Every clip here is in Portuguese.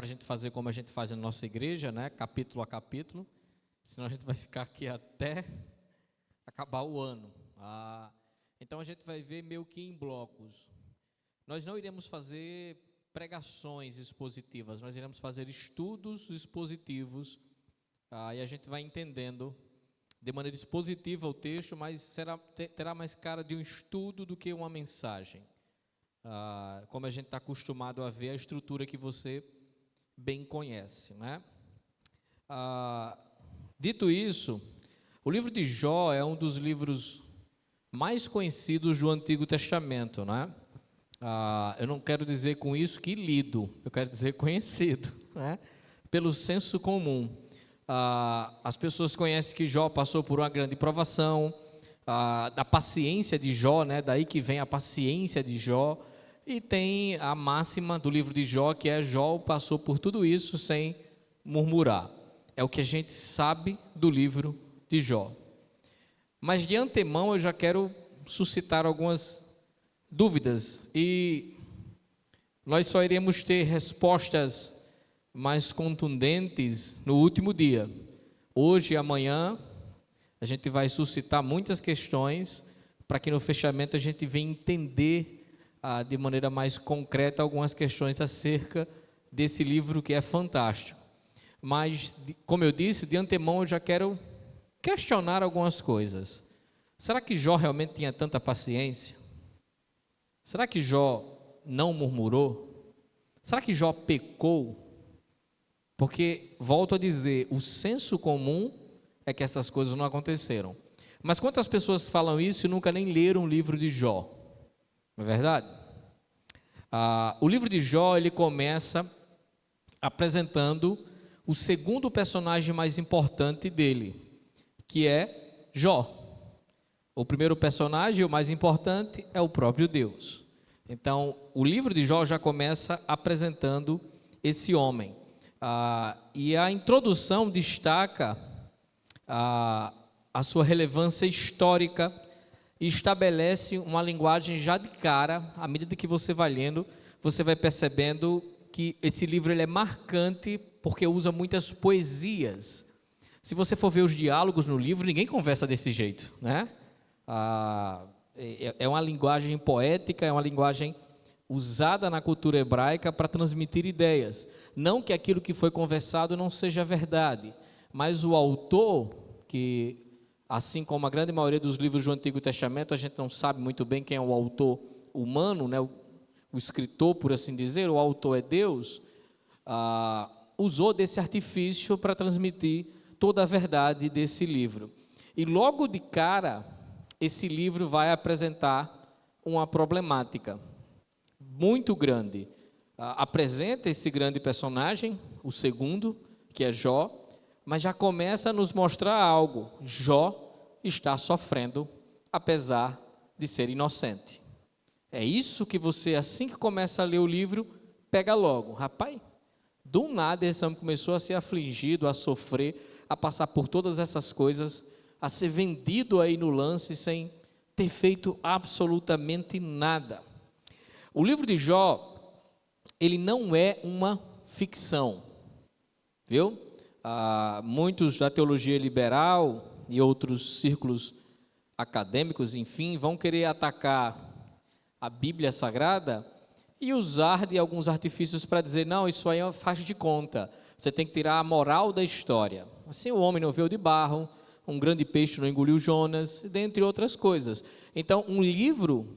para a gente fazer como a gente faz na nossa igreja, né? Capítulo a capítulo, senão a gente vai ficar aqui até acabar o ano. Então a gente vai ver meio que em blocos. Nós não iremos fazer pregações expositivas, nós iremos fazer estudos expositivos, e a gente vai entendendo de maneira expositiva o texto, mas terá mais cara de um estudo do que uma mensagem. Como a gente está acostumado a ver a estrutura que você bem conhece, né? Dito isso, o livro de Jó é um dos livros mais conhecidos do Antigo Testamento, né? Eu não quero dizer com isso que lido, eu quero dizer conhecido, né? Pelo senso comum. As pessoas conhecem que Jó passou por uma grande provação, da paciência de Jó, né? Daí que vem a paciência de Jó, e tem a máxima do livro de Jó, que é: Jó passou por tudo isso sem murmurar. É o que a gente sabe do livro de Jó. Mas de antemão eu já quero suscitar algumas dúvidas, e nós só iremos ter respostas mais contundentes no último dia. Hoje e amanhã a gente vai suscitar muitas questões para que no fechamento a gente venha entender de maneira mais concreta algumas questões acerca desse livro que é fantástico. Mas, como eu disse, de antemão eu já quero questionar algumas coisas. Será que Jó realmente tinha tanta paciência? Será que Jó não murmurou? Será que Jó pecou? Porque, volto a dizer, o senso comum é que essas coisas não aconteceram. Mas quantas pessoas falam isso e nunca nem leram o livro de Jó? Não é verdade? O livro de Jó, ele começa apresentando o segundo personagem mais importante dele, que é Jó. O primeiro personagem, o mais importante, é o próprio Deus. Então, o livro de Jó já começa apresentando esse homem. E a introdução destaca a sua relevância histórica e estabelece uma linguagem já de cara. À medida que você vai lendo, você vai percebendo que esse livro ele é marcante porque usa muitas poesias. Se você for ver os diálogos no livro, ninguém conversa desse jeito, né? É uma linguagem poética, é uma linguagem usada na cultura hebraica para transmitir ideias. Não que aquilo que foi conversado não seja verdade, mas o autor, que assim como a grande maioria dos livros do Antigo Testamento, a gente não sabe muito bem quem é o autor humano, né? O escritor, por assim dizer, o autor é Deus, usou desse artifício para transmitir toda a verdade desse livro. E logo de cara, esse livro vai apresentar uma problemática muito grande. Apresenta esse grande personagem, o segundo, que é Jó, mas já começa a nos mostrar algo. Jó está sofrendo, apesar de ser inocente. É isso que você, assim que começa a ler o livro, pega logo. Rapaz, do nada esse homem começou a ser afligido, a sofrer, a passar por todas essas coisas, a ser vendido aí no lance sem ter feito absolutamente nada. O livro de Jó, ele não é uma ficção, viu? Muitos da teologia liberal e outros círculos acadêmicos, enfim, vão querer atacar a Bíblia Sagrada e usar de alguns artifícios para dizer: não, isso aí faz de conta, você tem que tirar a moral da história. Assim, o homem não veio de barro, um grande peixe não engoliu Jonas, dentre outras coisas. Então, um livro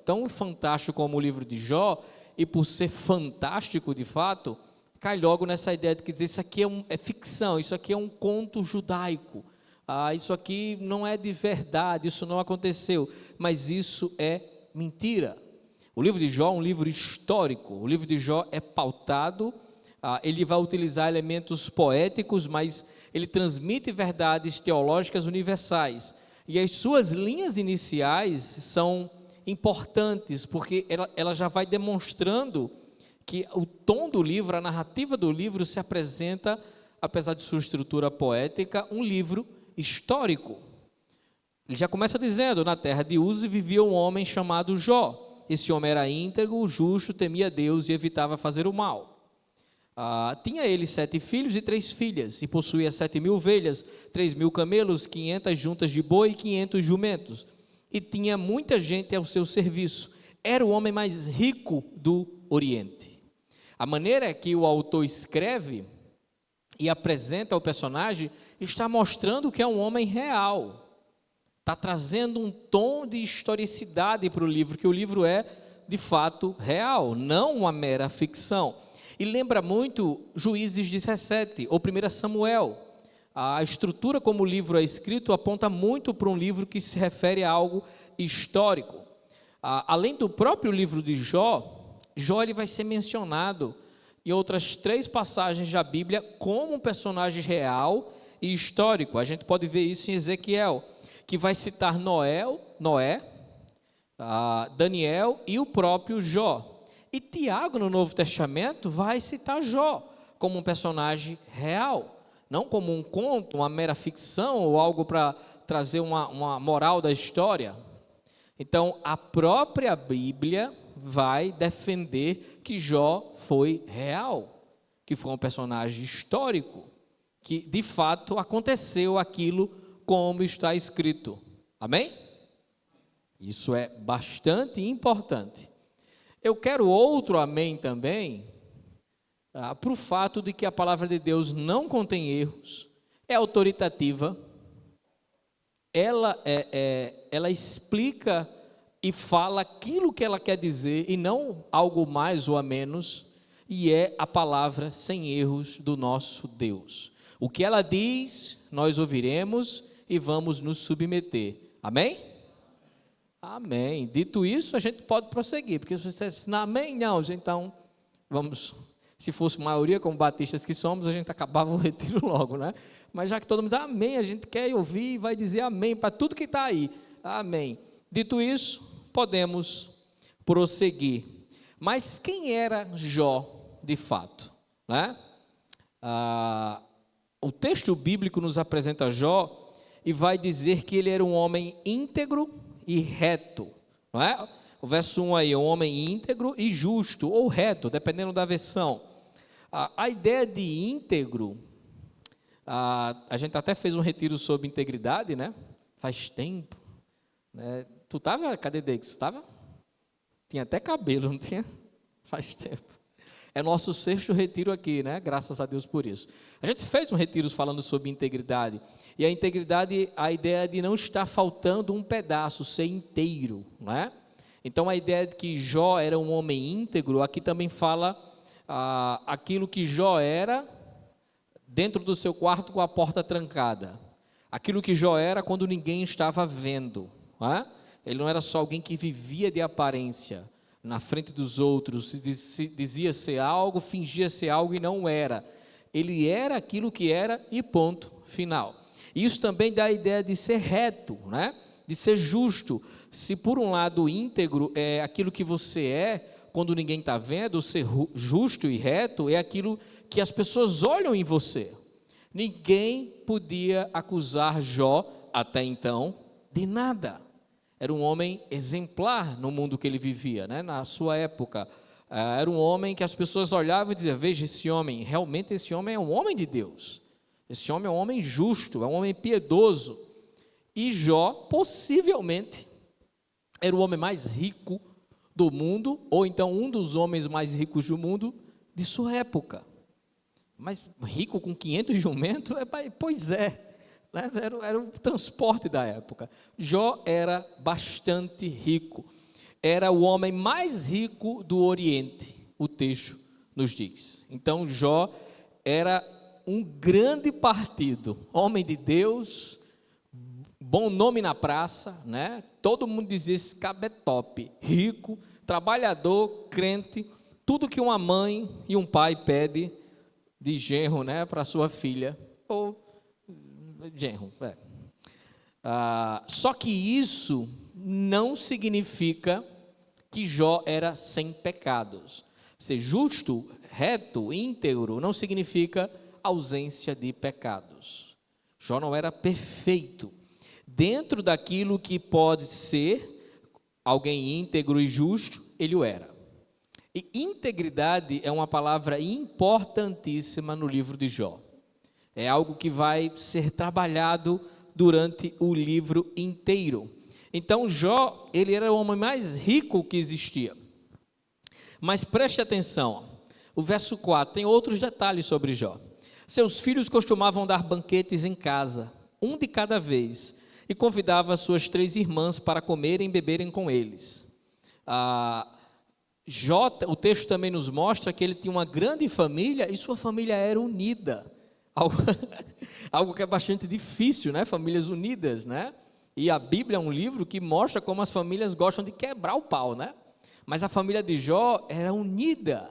tão fantástico como o livro de Jó, e por ser fantástico de fato, cai logo nessa ideia de que dizer: isso aqui é ficção, isso aqui é um conto judaico, isso aqui não é de verdade, isso não aconteceu, mas isso é mentira. O livro de Jó é um livro histórico, o livro de Jó é pautado, ele vai utilizar elementos poéticos, mas ele transmite verdades teológicas universais, e as suas linhas iniciais são importantes, porque ela já vai demonstrando que o tom do livro, a narrativa do livro se apresenta, apesar de sua estrutura poética, um livro histórico. Ele já começa dizendo: na terra de Uze vivia um homem chamado Jó. Esse homem era íntegro, justo, temia Deus e evitava fazer o mal. Tinha ele 7 filhos e 3 filhas, e possuía 7.000 ovelhas, 3.000 camelos, 500 juntas de boi e 500 jumentos. E tinha muita gente ao seu serviço. Era o homem mais rico do Oriente. A maneira que o autor escreve e apresenta o personagem está mostrando que é um homem real. Está trazendo um tom de historicidade para o livro, que o livro é, de fato, real, não uma mera ficção. E lembra muito Juízes 17, ou 1 Samuel. A estrutura como o livro é escrito aponta muito para um livro que se refere a algo histórico. Além do próprio livro de Jó, ele vai ser mencionado em outras 3 passagens da Bíblia como um personagem real e histórico. A gente pode ver isso em Ezequiel, que vai citar Noé, Daniel e o próprio Jó. E Tiago, no Novo Testamento, vai citar Jó como um personagem real, não como um conto, uma mera ficção ou algo para trazer uma moral da história. Então, a própria Bíblia vai defender que Jó foi real, que foi um personagem histórico, que de fato aconteceu aquilo como está escrito. Amém? Isso é bastante importante. Eu quero outro amém também, para o fato de que a palavra de Deus não contém erros, é autoritativa, ela explica e fala aquilo que ela quer dizer e não algo mais ou a menos, e é a palavra sem erros do nosso Deus. O que ela diz, nós ouviremos e vamos nos submeter. Amém? Amém. Dito isso, a gente pode prosseguir, porque se você disser amém, não, então vamos, se fosse maioria como batistas que somos, a gente acabava o retiro logo, né? Mas já que todo mundo diz amém, a gente quer ouvir e vai dizer amém para tudo que está aí. Amém. Dito isso, podemos prosseguir. Mas quem era Jó de fato, né? O texto bíblico nos apresenta Jó e vai dizer que ele era um homem íntegro e reto, não é? O verso 1 aí, um homem íntegro e justo, ou reto, dependendo da versão. A ideia de íntegro, a gente até fez um retiro sobre integridade, né? Faz tempo, né? Tu estava, cadê Dex? Estava? Tinha até cabelo, não tinha? Faz tempo. É nosso 6º retiro aqui, né? Graças a Deus por isso. A gente fez um retiro falando sobre integridade. E a integridade, a ideia de não estar faltando um pedaço, ser inteiro, não é? Então a ideia de que Jó era um homem íntegro, aqui também fala aquilo que Jó era dentro do seu quarto com a porta trancada. Aquilo que Jó era quando ninguém estava vendo, não é? Ele não era só alguém que vivia de aparência na frente dos outros, dizia ser algo, fingia ser algo e não era. Ele era aquilo que era e ponto final. Isso também dá a ideia de ser reto, né? De ser justo. Se por um lado íntegro é aquilo que você é, quando ninguém está vendo, ser justo e reto é aquilo que as pessoas olham em você. Ninguém podia acusar Jó, até então, de nada. Era um homem exemplar no mundo que ele vivia, né? Na sua época. Era um homem que as pessoas olhavam e diziam, veja esse homem, realmente esse homem é um homem de Deus. Esse homem é um homem justo, é um homem piedoso. E Jó, possivelmente, era o homem mais rico do mundo, ou então um dos homens mais ricos do mundo de sua época. Mas rico com 500 jumentos? Pois é. Era o transporte da época. Jó era bastante rico. Era o homem mais rico do Oriente, o texto nos diz. Então, Jó era um grande partido, homem de Deus, bom nome na praça, né? Todo mundo dizia, esse cabo é top, rico, trabalhador, crente, tudo que uma mãe e um pai pede de genro, né, para sua filha, ou genro, só que isso não significa que Jó era sem pecados. Ser justo, reto, íntegro, não significa ausência de pecados. Jó não era perfeito. Dentro daquilo que pode ser alguém íntegro e justo, ele o era. E integridade é uma palavra importantíssima no livro de Jó. É algo que vai ser trabalhado durante o livro inteiro. Então Jó, ele era o homem mais rico que existia. Mas preste atenção, o verso 4 tem outros detalhes sobre Jó. Seus filhos costumavam dar banquetes em casa, um de cada vez, e convidava suas 3 irmãs para comerem e beberem com eles. Jó, o texto também nos mostra que ele tinha uma grande família e sua família era unida. Algo que é bastante difícil, né? Famílias unidas, né? E a Bíblia é um livro que mostra como as famílias gostam de quebrar o pau, né? Mas a família de Jó era unida.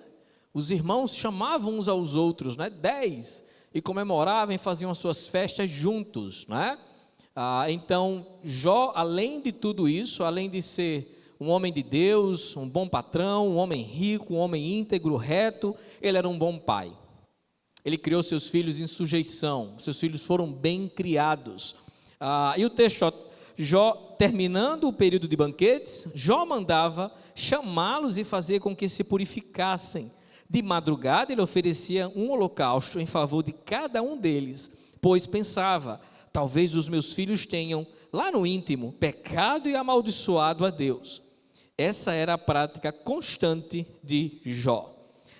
Os irmãos chamavam uns aos outros, né? 10, e comemoravam e faziam as suas festas juntos, né? Então, Jó, além de tudo isso, além de ser um homem de Deus, um bom patrão, um homem rico, um homem íntegro, reto, ele era um bom pai. Ele criou seus filhos em sujeição, seus filhos foram bem criados. E o texto, Jó, terminando o período de banquetes, Jó mandava chamá-los e fazer com que se purificassem. De madrugada ele oferecia um holocausto em favor de cada um deles, pois pensava, talvez os meus filhos tenham, lá no íntimo, pecado e amaldiçoado a Deus. Essa era a prática constante de Jó.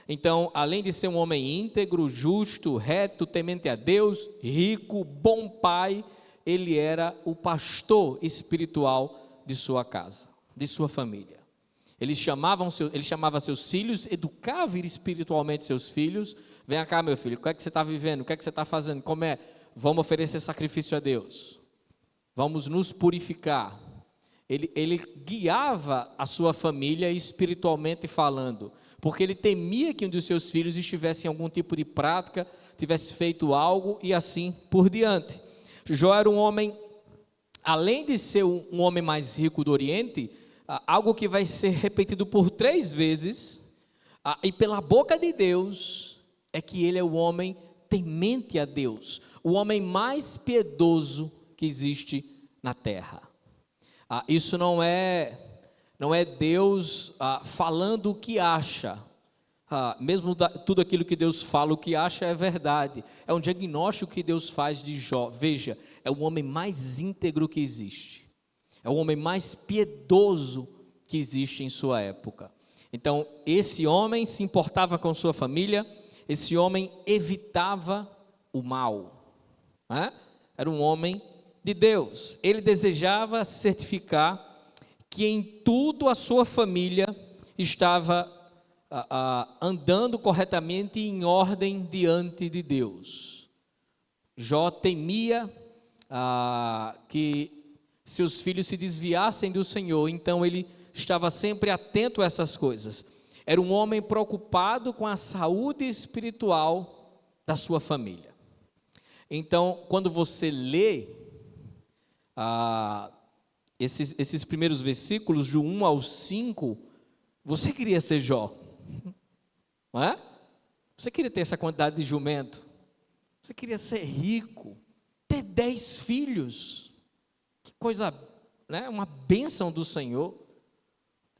Então, além de ser um homem íntegro, justo, reto, temente a Deus, rico, bom pai, ele era o pastor espiritual de sua casa, de sua família. Ele chamava seus filhos, educava espiritualmente seus filhos. Vem cá, meu filho, o que é que você está vivendo? O que é que você está fazendo? Como é? Vamos oferecer sacrifício a Deus. Vamos nos purificar. Ele guiava a sua família espiritualmente falando, porque ele temia que um dos seus filhos estivesse em algum tipo de prática, tivesse feito algo e assim por diante. Jó era um homem, além de ser um homem mais rico do Oriente, algo que vai ser repetido por 3 vezes, e pela boca de Deus, é que ele é o homem temente a Deus, o homem mais piedoso que existe na terra. Isso não é Deus falando o que acha, mesmo tudo aquilo que Deus fala, o que acha é verdade, é um diagnóstico que Deus faz de Jó. Veja, é o homem mais íntegro que existe, é o homem mais piedoso que existe em sua época. Então, esse homem se importava com sua família, esse homem evitava o mal, né? Era um homem de Deus. Ele desejava certificar que em tudo a sua família estava andando corretamente e em ordem diante de Deus. Jó temia que seus filhos se desviassem do Senhor, então ele estava sempre atento a essas coisas. Era um homem preocupado com a saúde espiritual da sua família. Então, quando você lê esses primeiros versículos, do 1 ao 5, você queria ser Jó, não é? Você queria ter essa quantidade de jumento, você queria ser rico, ter 10 filhos, que coisa, né? Uma bênção do Senhor,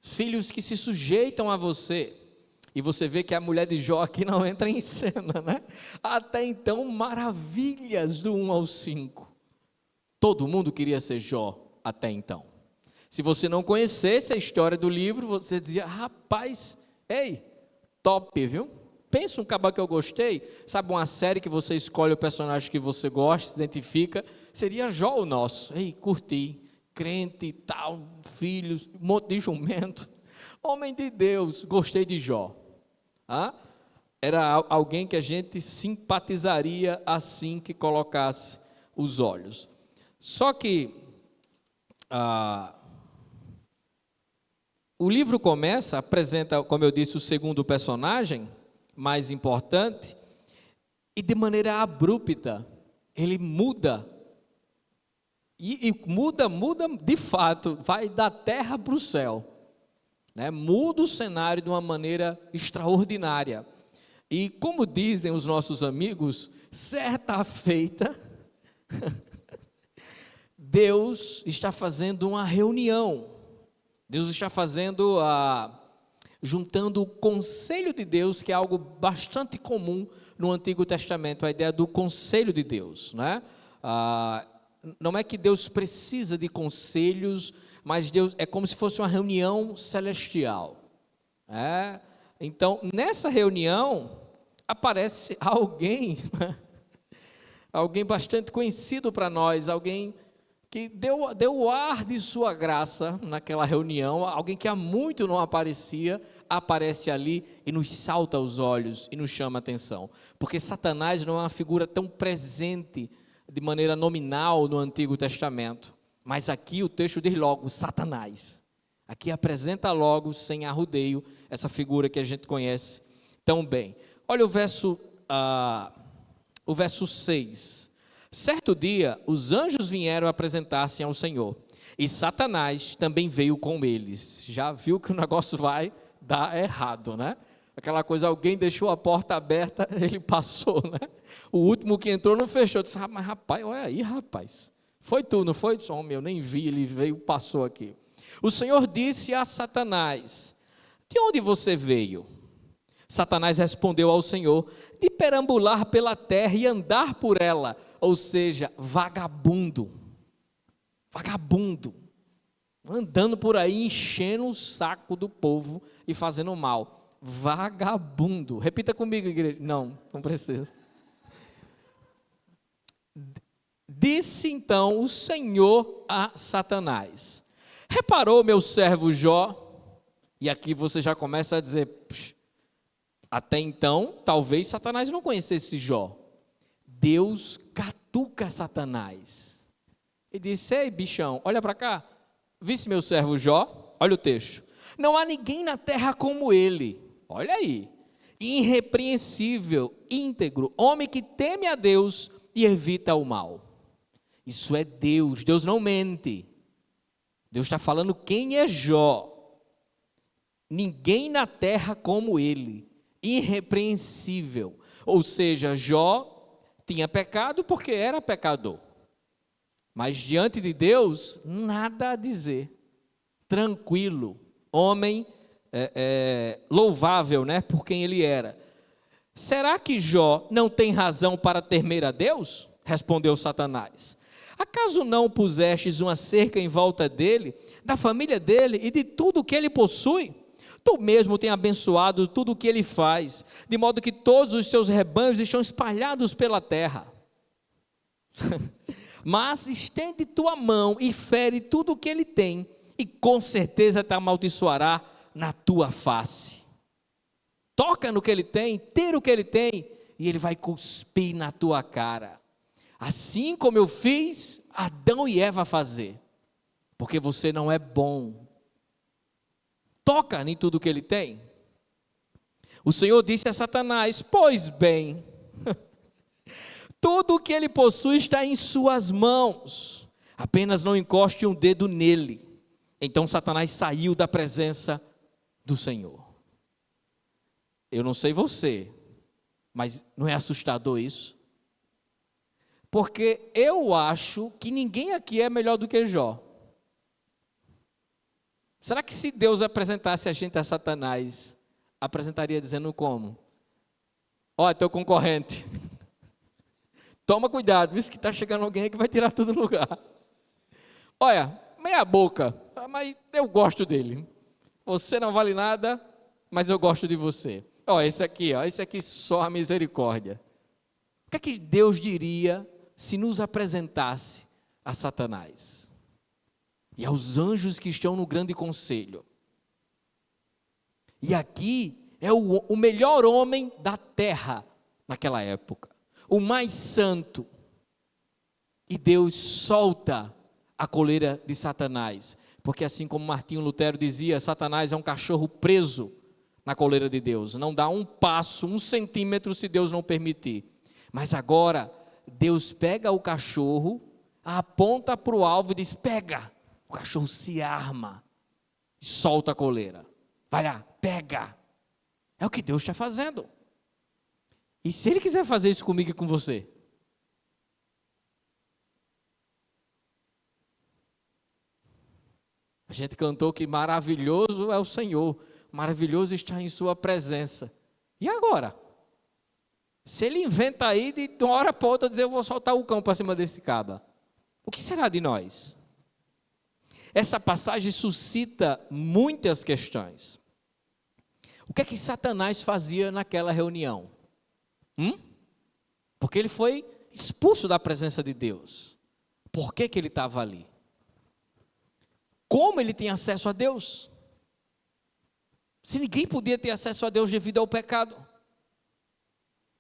filhos que se sujeitam a você, e você vê que a mulher de Jó aqui não entra em cena, né? Até então, maravilhas do 1 ao 5, todo mundo queria ser Jó até então. Se você não conhecesse a história do livro, você dizia, rapaz, ei, top, viu? Pensa um cabal que eu gostei, sabe uma série que você escolhe o personagem que você gosta, se identifica, seria Jó o nosso. Ei, curti, crente e tal, filhos, um monte de jumento, homem de Deus, gostei de Jó. Era alguém que a gente simpatizaria assim que colocasse os olhos. Só que o livro apresenta, como eu disse, o segundo personagem mais importante, e de maneira abrupta, ele muda, e muda de fato, vai da terra para o céu, né? Muda o cenário de uma maneira extraordinária, e como dizem os nossos amigos, certa feita, Deus está fazendo uma reunião, Deus está fazendo juntando o conselho de Deus, que é algo bastante comum no Antigo Testamento, a ideia do conselho de Deus, né? Não é que Deus precisa de conselhos, mas Deus é como se fosse uma reunião celestial. Então, nessa reunião, aparece alguém, né? Alguém bastante conhecido para nós, alguém que deu o ar de sua graça naquela reunião, alguém que há muito não aparecia, aparece ali e nos salta aos olhos e nos chama a atenção, porque Satanás não é uma figura tão presente de maneira nominal no Antigo Testamento, mas aqui o texto diz logo, Satanás, aqui apresenta logo, sem arrudeio, essa figura que a gente conhece tão bem. Olha o verso 6, certo dia, os anjos vieram apresentar-se ao Senhor, e Satanás também veio com eles. Já viu que o negócio vai dar errado, né? Aquela coisa, alguém deixou a porta aberta, ele passou, né? O último que entrou não fechou, disse, mas rapaz, olha aí, rapaz, foi tu, não foi? Disse, eu nem vi, ele veio, passou aqui. O Senhor disse a Satanás, de onde você veio? Satanás respondeu ao Senhor, de perambular pela terra e andar por ela, ou seja, vagabundo, andando por aí, enchendo o saco do povo e fazendo mal, vagabundo, repita comigo, igreja, não precisa. Disse então o Senhor a Satanás, reparou meu servo Jó? E aqui você já começa a dizer, até então, talvez Satanás não conhecesse Jó. Deus catuca Satanás. E disse, ei bichão, olha para cá, visse meu servo Jó? Olha o texto. Não há ninguém na terra como ele. Olha aí. Irrepreensível, íntegro, homem que teme a Deus e evita o mal. Isso é Deus, Deus não mente. Deus está falando quem é Jó. Ninguém na terra como ele, irrepreensível. Ou seja, Jó tinha pecado porque era pecador. Mas diante de Deus, nada a dizer. Tranquilo, homem louvável, né, por quem ele era. Será que Jó não tem razão para temer a Deus? Respondeu Satanás. Acaso não pusestes uma cerca em volta dele, da família dele e de tudo o que ele possui? Tu mesmo tem abençoado tudo o que ele faz, de modo que todos os seus rebanhos estão espalhados pela terra. Mas estende tua mão e fere tudo o que ele tem, e com certeza te amaldiçoará na tua face. Toca no que ele tem, tira o que ele tem, e ele vai cuspir na tua cara. Assim como eu fiz Adão e Eva fazer, porque você não é bom. Toca em tudo que ele tem. O Senhor disse a Satanás, pois bem, tudo o que ele possui está em suas mãos, apenas não encoste um dedo nele. Então Satanás saiu da presença do Senhor. Eu não sei você, mas não é assustador isso? Porque eu acho que ninguém aqui é melhor do que Jó. Será que se Deus apresentasse a gente a Satanás, apresentaria dizendo como? Ó, teu concorrente. Toma cuidado, viu que está chegando alguém que vai tirar tudo do lugar. Olha, meia boca, mas eu gosto dele. Você não vale nada, mas eu gosto de você. Ó, esse aqui só a misericórdia. O que é que Deus diria se nos apresentasse a Satanás? E aos anjos que estão no grande conselho. E aqui é o melhor homem da terra naquela época. O mais santo. E Deus solta a coleira de Satanás. Porque assim como Martinho Lutero dizia, Satanás é um cachorro preso na coleira de Deus. Não dá um passo, 1 centímetro se Deus não permitir. Mas agora, Deus pega o cachorro, aponta para o alvo e diz, pega. O cachorro se arma e solta a coleira. Vai lá, pega. É o que Deus está fazendo. E se Ele quiser fazer isso comigo e com você? A gente cantou que maravilhoso é o Senhor. maravilhoso estar em sua presença. E agora? Se ele inventa aí de uma hora para outra dizer, eu vou soltar o cão para cima desse caba, o que será de nós? Essa passagem suscita muitas questões. O que é que Satanás fazia naquela reunião? Porque ele foi expulso da presença de Deus. Por que ele estava ali? Como ele tem acesso a Deus? Se ninguém podia ter acesso a Deus devido ao pecado.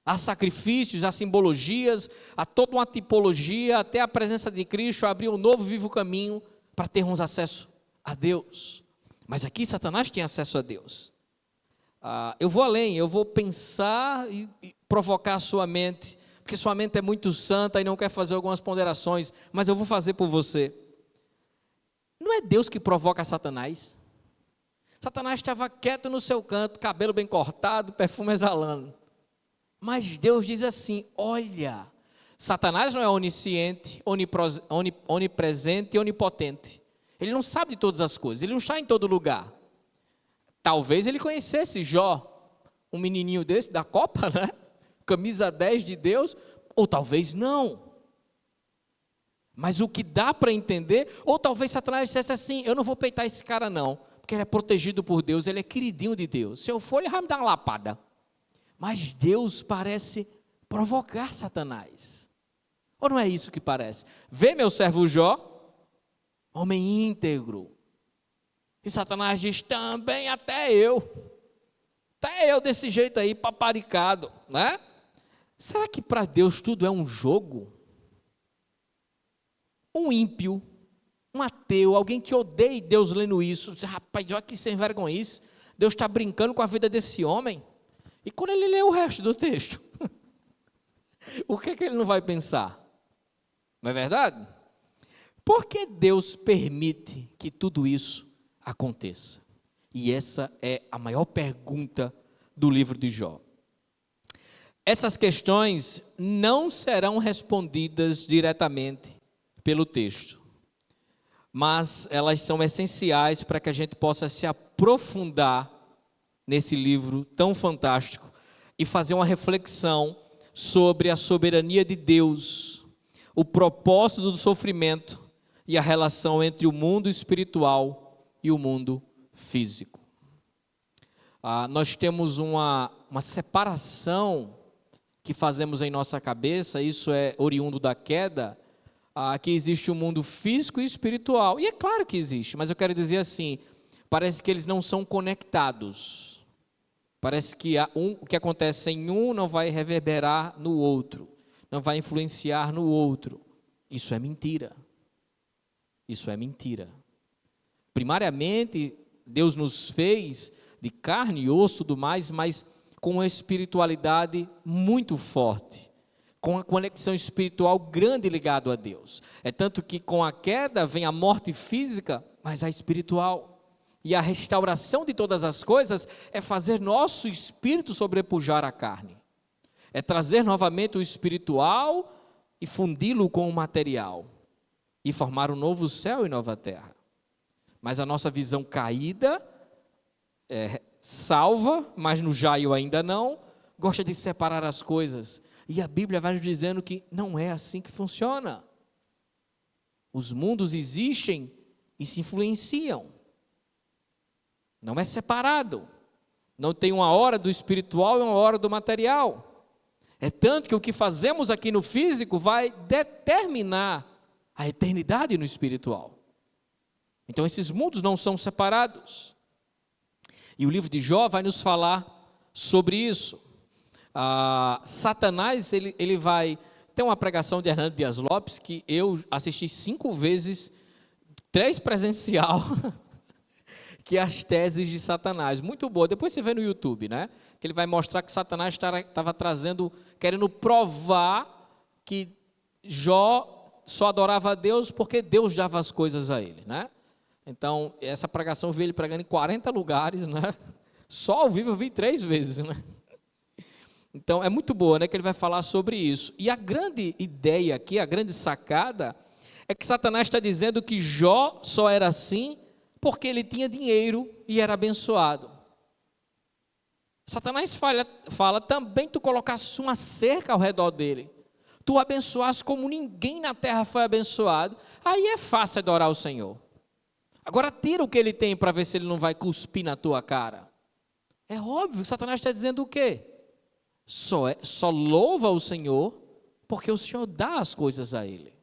Há sacrifícios, há simbologias, há toda uma tipologia, até a presença de Cristo abriu um novo vivo caminho para termos acesso a Deus. Mas aqui Satanás tem acesso a Deus. Eu vou além, eu vou pensar e provocar a sua mente, porque sua mente é muito santa e não quer fazer algumas ponderações, mas eu vou fazer por você. Não é Deus que provoca Satanás? Satanás estava quieto no seu canto, cabelo bem cortado, perfume exalando. Mas Deus diz assim, olha, Satanás não é onisciente, onipresente e onipotente. Ele não sabe de todas as coisas, ele não está em todo lugar. Talvez ele conhecesse Jó, um menininho desse da Copa, né? Camisa 10 de Deus, ou talvez não. Mas o que dá para entender, ou talvez Satanás dissesse assim, eu não vou peitar esse cara não, porque ele é protegido por Deus, ele é queridinho de Deus. Se eu for, ele vai me dar uma lapada. Mas Deus parece provocar Satanás. Ou não é isso que parece? Vê meu servo Jó, homem íntegro. E Satanás diz, também até eu desse jeito aí, paparicado, né? Será que para Deus tudo é um jogo? Um ímpio, um ateu, alguém que odeia Deus lendo isso, diz, rapaz, olha que sem vergonhice, Deus está brincando com a vida desse homem. E quando ele lê o resto do texto, o que é que ele não vai pensar? Não é verdade? Por que Deus permite que tudo isso aconteça? E essa é a maior pergunta do livro de Jó. Essas questões não serão respondidas diretamente pelo texto, mas elas são essenciais para que a gente possa se aprofundar nesse livro tão fantástico e fazer uma reflexão sobre a soberania de Deus, o propósito do sofrimento e a relação entre o mundo espiritual e o mundo físico. Nós temos uma separação que fazemos em nossa cabeça, isso é oriundo da queda, que existe o mundo físico e espiritual. E é claro que existe, mas eu quero dizer assim, parece que eles não são conectados. Parece que o que acontece em um não vai reverberar no outro, não vai influenciar no outro. Isso é mentira. Isso é mentira. Primariamente, Deus nos fez de carne e osso e tudo mais, mas com uma espiritualidade muito forte, com uma conexão espiritual grande ligada a Deus. É tanto que com a queda vem a morte física, mas a espiritual. E a restauração de todas as coisas é fazer nosso espírito sobrepujar a carne. É trazer novamente o espiritual e fundi-lo com o material. E formar um novo céu e nova terra. Mas a nossa visão caída, salva, mas no jaio ainda não, gosta de separar as coisas. E a Bíblia vai nos dizendo que não é assim que funciona. Os mundos existem e se influenciam. Não é separado. Não tem uma hora do espiritual e uma hora do material. É tanto que o que fazemos aqui no físico vai determinar a eternidade no espiritual. Então esses mundos não são separados. E o livro de Jó vai nos falar sobre isso. Satanás, ele vai... Tem uma pregação de Hernando Dias Lopes que eu assisti 5 vezes, 3 presencial, que é as teses de Satanás. Muito boa. Depois você vê no YouTube, né? Que ele vai mostrar que Satanás estava trazendo, querendo provar que Jó só adorava a Deus porque Deus dava as coisas a ele, né? Então, essa pregação eu vi ele pregando em 40 lugares, né? Só ao vivo eu vi 3 vezes, né? Então, é muito boa, né? Que ele vai falar sobre isso. E a grande ideia aqui, a grande sacada, é que Satanás está dizendo que Jó só era assim porque ele tinha dinheiro e era abençoado. Satanás fala, também tu colocasses uma cerca ao redor dele, tu abençoasse como ninguém na terra foi abençoado, aí é fácil adorar o Senhor. Agora tira o que ele tem para ver se ele não vai cuspir na tua cara. É óbvio que Satanás está dizendo o quê? Só louva o Senhor porque o Senhor dá as coisas a ele.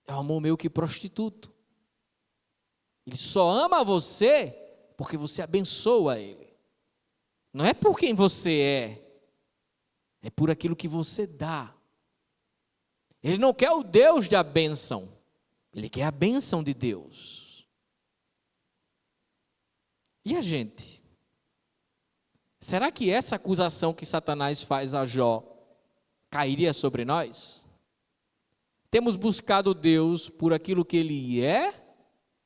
É um amor meio que prostituto. Ele só ama você porque você abençoa ele. Não é por quem você é por aquilo que você dá. Ele não quer o Deus da bênção, ele quer a bênção de Deus. E a gente? Será que essa acusação que Satanás faz a Jó cairia sobre nós? Temos buscado Deus por aquilo que Ele é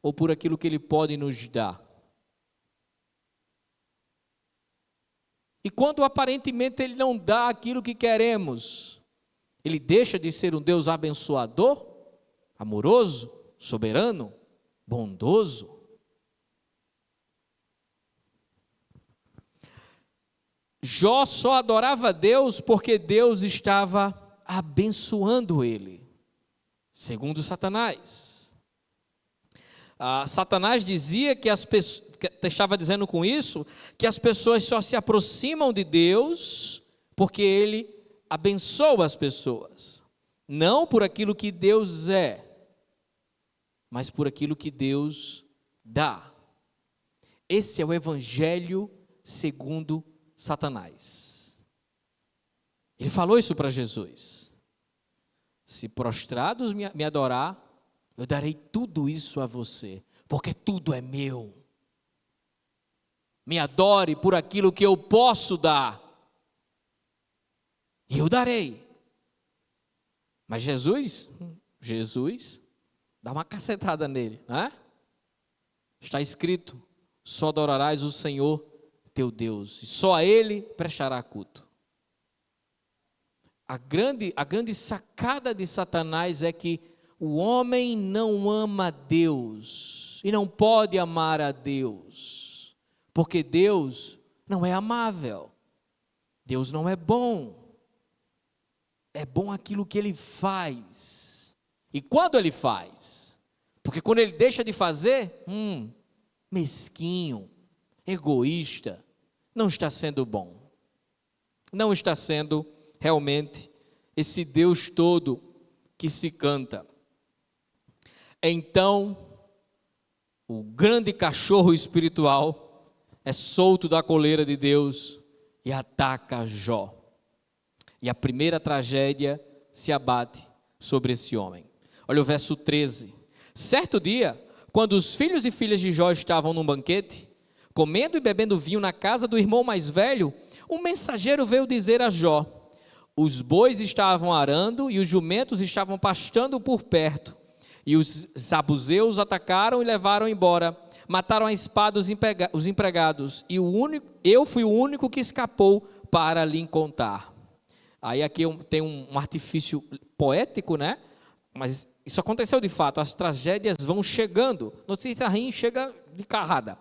ou por aquilo que Ele pode nos dar? E quando aparentemente Ele não dá aquilo que queremos, Ele deixa de ser um Deus abençoador, amoroso, soberano, bondoso? Jó só adorava Deus porque Deus estava abençoando ele, segundo Satanás. Satanás dizia que estava dizendo com isso, que as pessoas só se aproximam de Deus porque Ele abençoa as pessoas, não por aquilo que Deus é, mas por aquilo que Deus dá. Esse é o Evangelho segundo Satanás. Ele falou isso para Jesus: se prostrados me adorar, eu darei tudo isso a você, porque tudo é meu. Me adore por aquilo que eu posso dar, e eu darei. Mas Jesus dá uma cacetada nele, né? Está escrito: só adorarás o Senhor teu Deus, e só a Ele prestará culto. A grande sacada de Satanás é que o homem não ama Deus, e não pode amar a Deus, porque Deus não é amável, Deus não é bom. É bom aquilo que Ele faz. E quando Ele faz? Porque quando Ele deixa de fazer, mesquinho, egoísta, não está sendo bom. Não está sendo realmente esse Deus todo que se canta. Então, o grande cachorro espiritual é solto da coleira de Deus e ataca Jó. E a primeira tragédia se abate sobre esse homem. Olha o verso 13. Certo dia, quando os filhos e filhas de Jó estavam num banquete, comendo e bebendo vinho na casa do irmão mais velho, um mensageiro veio dizer a Jó: os bois estavam arando e os jumentos estavam pastando por perto, e os sabuzeus atacaram e levaram embora, mataram a espada os empregados, e eu fui o único que escapou para lhe contar. Aí aqui tem um artifício poético, né? Mas isso aconteceu de fato, as tragédias vão chegando, notícia ruim chega de carrada.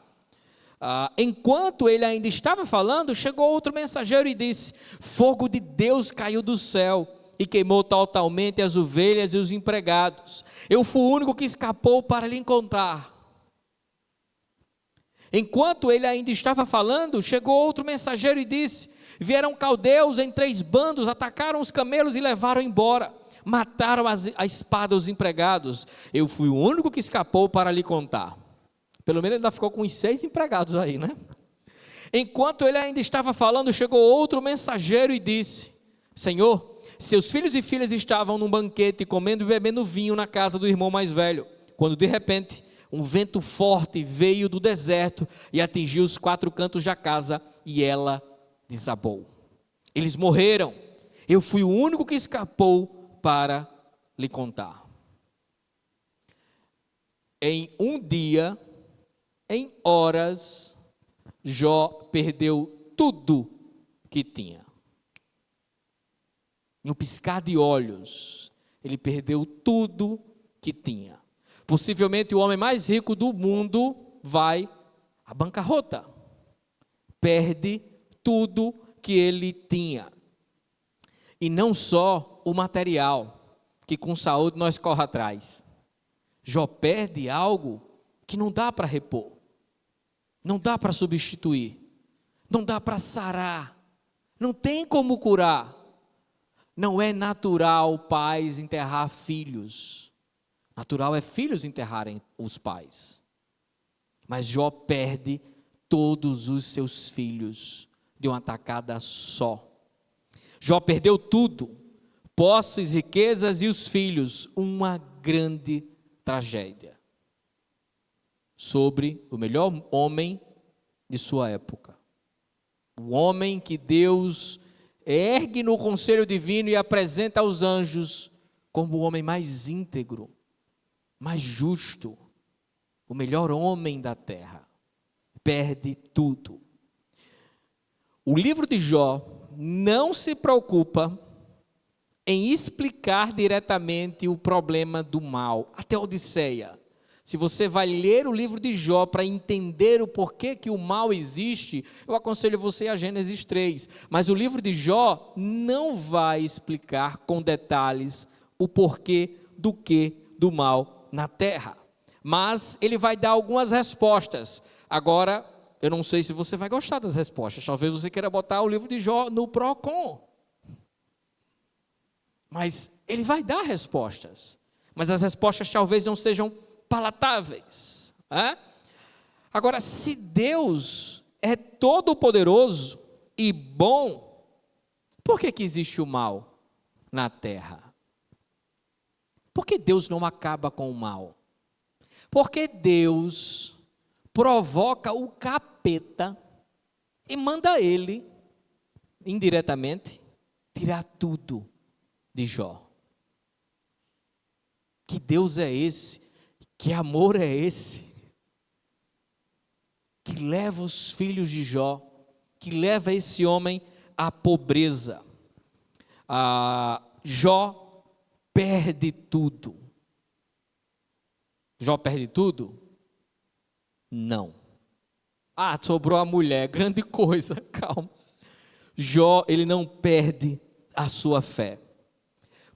Enquanto ele ainda estava falando, chegou outro mensageiro e disse: fogo de Deus caiu do céu e queimou totalmente as ovelhas e os empregados. Eu fui o único que escapou para lhe encontrar. Enquanto ele ainda estava falando, chegou outro mensageiro e disse: vieram caldeus em 3 bandos, atacaram os camelos e levaram embora. Mataram a espada os empregados. Eu fui o único que escapou para lhe contar. Pelo menos ele ainda ficou com uns 6 empregados aí, né? Enquanto ele ainda estava falando, chegou outro mensageiro e disse: Senhor, seus filhos e filhas estavam num banquete, comendo e bebendo vinho na casa do irmão mais velho, quando de repente um vento forte veio do deserto e atingiu os 4 cantos da casa, e ela desabou. Eles morreram. Eu fui o único que escapou para lhe contar. Em um dia, em horas, Jó perdeu tudo que tinha. Em um piscar de olhos, ele perdeu tudo que tinha. Possivelmente o homem mais rico do mundo vai à bancarrota. Perde tudo que ele tinha. E não só o material, que com saúde nós corre atrás. Jó perde algo que não dá para repor, não dá para substituir, não dá para sarar, não tem como curar. Não é natural pais enterrar filhos. Natural é filhos enterrarem os pais. Mas Jó perde todos os seus filhos de uma tacada só. Jó perdeu tudo, posses, riquezas e os filhos. Uma grande tragédia sobre o melhor homem de sua época. O homem que Deus ergue no conselho divino e apresenta aos anjos como o homem mais íntegro, mais justo, o melhor homem da terra. Perde tudo. O livro de Jó não se preocupa em explicar diretamente o problema do mal. Até a Odisseia. Se você vai ler o livro de Jó para entender o porquê que o mal existe, eu aconselho você a Gênesis 3. Mas o livro de Jó não vai explicar com detalhes o porquê do mal na terra. Mas ele vai dar algumas respostas. Agora, eu não sei se você vai gostar das respostas. Talvez você queira botar o livro de Jó no Procon. Mas ele vai dar respostas. Mas as respostas talvez não sejam palatáveis. Agora, se Deus é todo-poderoso e bom, por que existe o mal na terra? Por que Deus não acaba com o mal? Por que Deus provoca o capeta e manda ele, indiretamente, tirar tudo de Jó? Que Deus é esse? Que amor é esse? Que leva os filhos de Jó, que leva esse homem à pobreza. Jó perde tudo. Jó perde tudo? Não. Sobrou a mulher, grande coisa, calma. Jó, ele não perde a sua fé.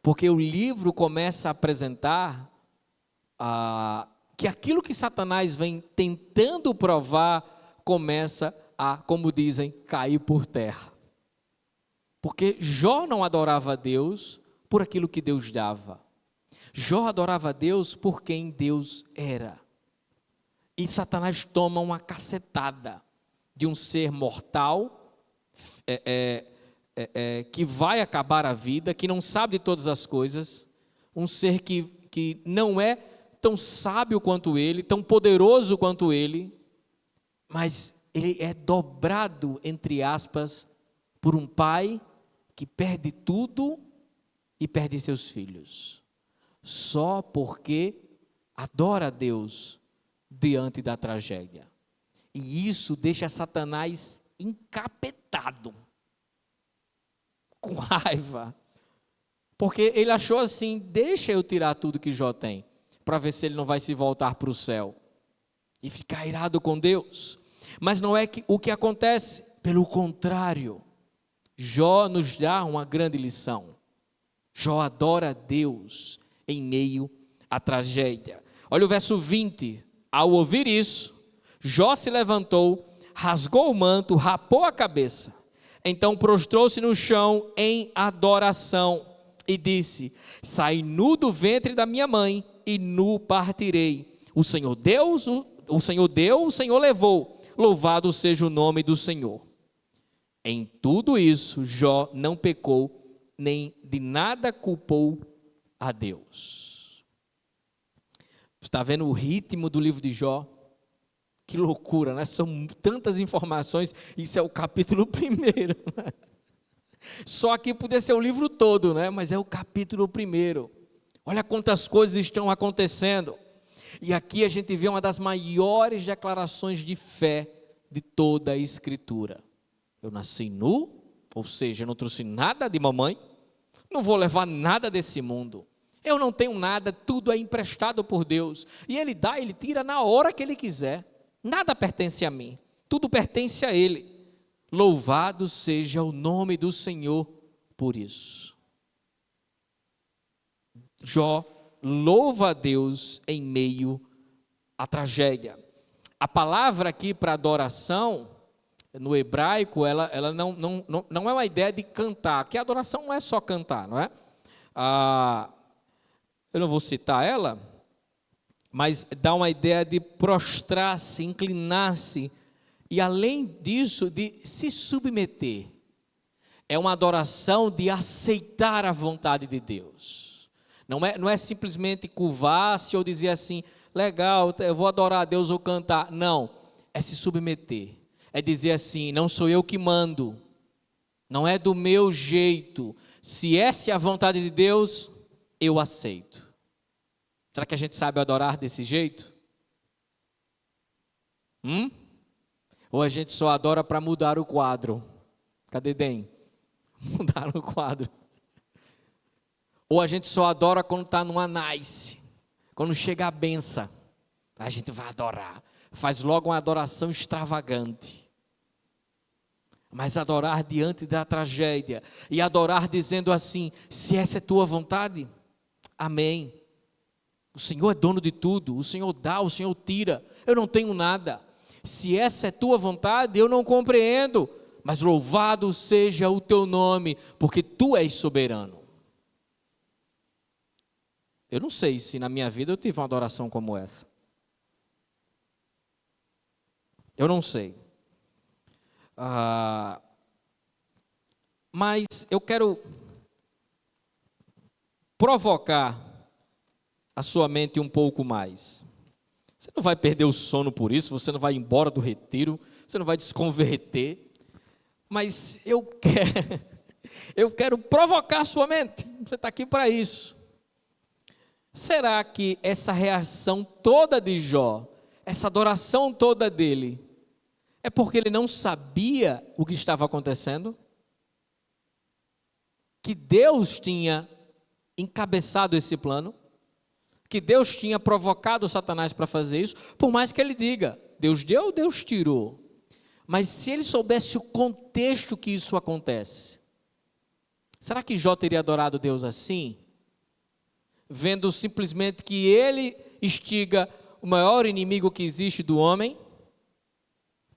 Porque o livro começa a apresentar que aquilo que Satanás vem tentando provar, começa a, como dizem, cair por terra. Porque Jó não adorava a Deus por aquilo que Deus dava. Jó adorava a Deus por quem Deus era. E Satanás toma uma cacetada de um ser mortal, que vai acabar a vida, que não sabe de todas as coisas, um ser que não é tão sábio quanto ele, tão poderoso quanto ele, mas ele é dobrado, entre aspas, por um pai que perde tudo e perde seus filhos, só porque adora a Deus diante da tragédia. E isso deixa Satanás encapetado, com raiva, porque ele achou assim: deixa eu tirar tudo que Jó tem, para ver se ele não vai se voltar para o céu e ficar irado com Deus. Mas não é o que acontece, pelo contrário, Jó nos dá uma grande lição. Jó adora a Deus em meio à tragédia. Olha o verso 20, ao ouvir isso, Jó se levantou, rasgou o manto, rapou a cabeça, então prostrou-se no chão em adoração e disse: saí nu do ventre da minha mãe e nu partirei. O Senhor deu, o Senhor levou, louvado seja o nome do Senhor. Em tudo isso, Jó não pecou, nem de nada culpou a Deus. Está vendo o ritmo do livro de Jó? Que loucura, né? São tantas informações, isso é o capítulo 1. Né? Só aqui poderia ser o livro todo, né? Mas é o capítulo 1. Olha quantas coisas estão acontecendo. E aqui a gente vê uma das maiores declarações de fé de toda a Escritura. Eu nasci nu, ou seja, eu não trouxe nada de mamãe, não vou levar nada desse mundo. Eu não tenho nada, tudo é emprestado por Deus. E Ele dá, Ele tira na hora que Ele quiser. Nada pertence a mim, tudo pertence a Ele. Louvado seja o nome do Senhor por isso. Jó louva a Deus em meio à tragédia. A palavra aqui para adoração, no hebraico, ela não é uma ideia de cantar, que a adoração não é só cantar, não é? Eu não vou citar ela, mas dá uma ideia de prostrar-se, inclinar-se, e além disso, de se submeter. É uma adoração de aceitar a vontade de Deus. Não é simplesmente curvar-se ou dizer assim, legal, eu vou adorar a Deus ou cantar. Não, é se submeter. É dizer assim, não sou eu que mando, não é do meu jeito. Se essa é a vontade de Deus, eu aceito. Será que a gente sabe adorar desse jeito? Ou a gente só adora para mudar o quadro? Cadê Den? Mudar o quadro. Ou a gente só adora quando está numa nice, quando chega a benção, a gente vai adorar, faz logo uma adoração extravagante. Mas adorar diante da tragédia, e adorar dizendo assim, se essa é tua vontade, amém. O Senhor é dono de tudo, o Senhor dá, o Senhor tira, eu não tenho nada. Se essa é tua vontade, eu não compreendo, mas louvado seja o teu nome, porque tu és soberano. Eu não sei se na minha vida eu tive uma adoração como essa. Eu não sei. Mas eu quero provocar a sua mente um pouco mais. Você não vai perder o sono por isso, você não vai embora do retiro, você não vai desconverter, mas eu quero provocar a sua mente, você está aqui para isso. Será que essa reação toda de Jó, essa adoração toda dele, é porque ele não sabia o que estava acontecendo? Que Deus tinha encabeçado esse plano? Que Deus tinha provocado Satanás para fazer isso? Por mais que ele diga, Deus deu, Deus tirou. Mas se ele soubesse o contexto que isso acontece, será que Jó teria adorado Deus assim? Vendo simplesmente que ele instiga o maior inimigo que existe do homem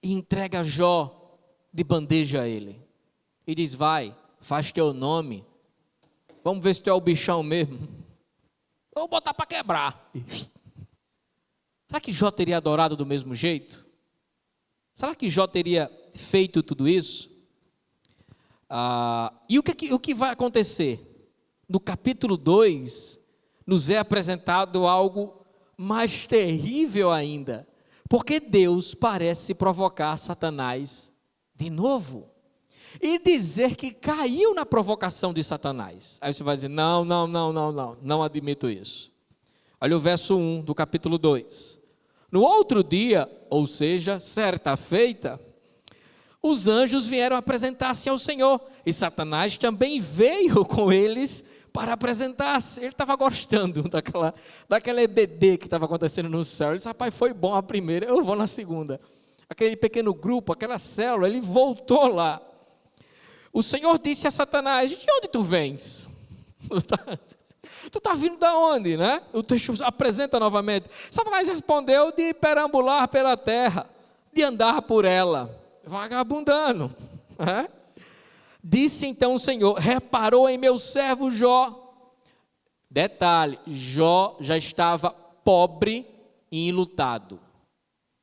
e entrega Jó de bandeja a ele. E diz, vai, faz teu nome, vamos ver se tu é o bichão mesmo. Vou botar para quebrar. Será que Jó teria adorado do mesmo jeito? Será que Jó teria feito tudo isso? E o que vai acontecer? No capítulo 2, nos é apresentado algo mais terrível ainda, porque Deus parece provocar Satanás de novo, e dizer que caiu na provocação de Satanás. Aí você vai dizer, não admito isso. Olha o verso 1 do capítulo 2. No outro dia, ou seja, certa feita, os anjos vieram apresentar-se ao Senhor, e Satanás também veio com eles para apresentar-se. Ele estava gostando daquela EBD que estava acontecendo no céu. Ele disse, rapaz, foi bom a primeira, eu vou na segunda. Aquele pequeno grupo, aquela célula, ele voltou lá. O Senhor disse a Satanás, de onde tu vens? Tu está vindo de onde, né? O texto apresenta novamente. Satanás respondeu, de perambular pela terra, de andar por ela, vagabundando. Disse então o Senhor, reparou em meu servo Jó. Detalhe, Jó já estava pobre e enlutado.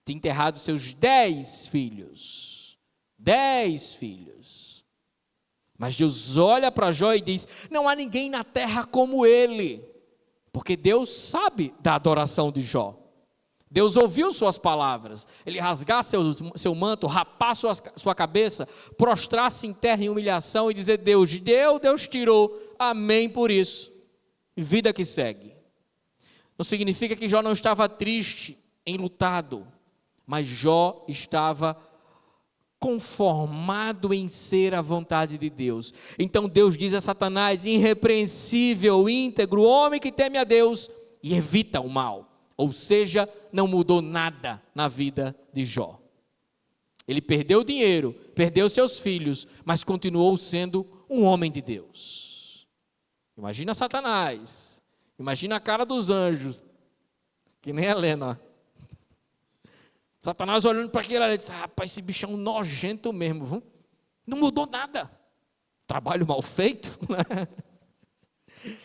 Tinha enterrado seus 10 filhos. 10 filhos. Mas Deus olha para Jó e diz, não há ninguém na terra como ele. Porque Deus sabe da adoração de Jó. Deus ouviu suas palavras. Ele rasgar seu manto, rapar sua cabeça, prostrar-se em terra em humilhação e dizer, Deus deu, Deus tirou, amém por isso. Vida que segue. Não significa que Jó não estava triste, enlutado, mas Jó estava conformado em ser a vontade de Deus. Então Deus diz a Satanás, irrepreensível, íntegro, homem que teme a Deus e evita o mal. Ou seja, não mudou nada na vida de Jó. Ele perdeu o dinheiro, perdeu seus filhos, mas continuou sendo um homem de Deus. Imagina Satanás, imagina a cara dos anjos, que nem a Helena. Satanás olhando para aquilo, ele disse: rapaz, esse bicho é um nojento mesmo, viu? Não mudou nada. Trabalho mal feito, né?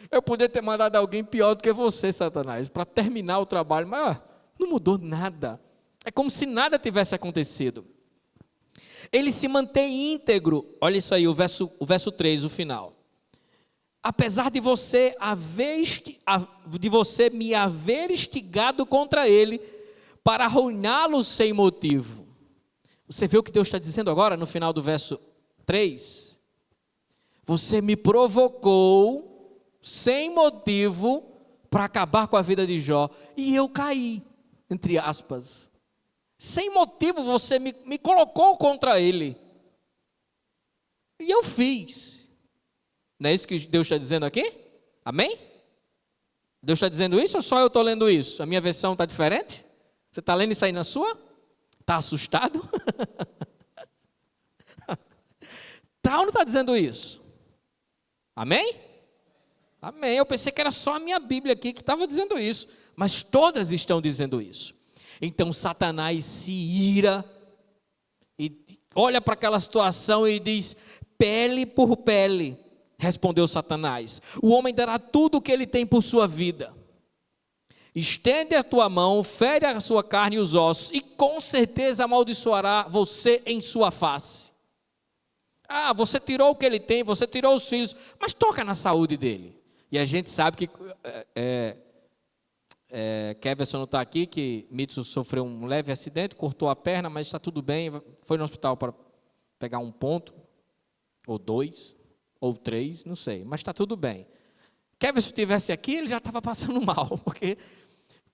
Eu poderia ter mandado alguém pior do que você, Satanás, para terminar o trabalho, mas não mudou nada. É como se nada tivesse acontecido. Ele se mantém íntegro. Olha isso aí, o verso 3, o final. Apesar de você me haver instigado contra ele, para arruiná-lo sem motivo. Você vê o que Deus está dizendo agora, no final do verso 3? Você me provocou sem motivo para acabar com a vida de Jó, e eu caí, entre aspas. Sem motivo você me colocou contra ele, e eu fiz. Não é isso que Deus está dizendo aqui? Amém? Deus está dizendo isso ou só eu estou lendo isso? A minha versão está diferente? Você está lendo isso aí na sua? Está assustado? Está ou não está dizendo isso? Amém? Amém. Eu pensei que era só a minha Bíblia aqui que estava dizendo isso, mas todas estão dizendo isso. Então Satanás se ira e olha para aquela situação e diz: pele por pele, respondeu Satanás, o homem dará tudo o que ele tem por sua vida. Estende a tua mão, fere a sua carne e os ossos, e com certeza amaldiçoará você em sua face. Você tirou o que ele tem, você tirou os filhos, mas toca na saúde dele. E a gente sabe que Keverson não está aqui, que Mitsu sofreu um leve acidente, cortou a perna, mas está tudo bem, foi no hospital para pegar 1 ponto, ou 2, ou 3, não sei, mas está tudo bem. Keverson estivesse aqui, ele já estava passando mal, porque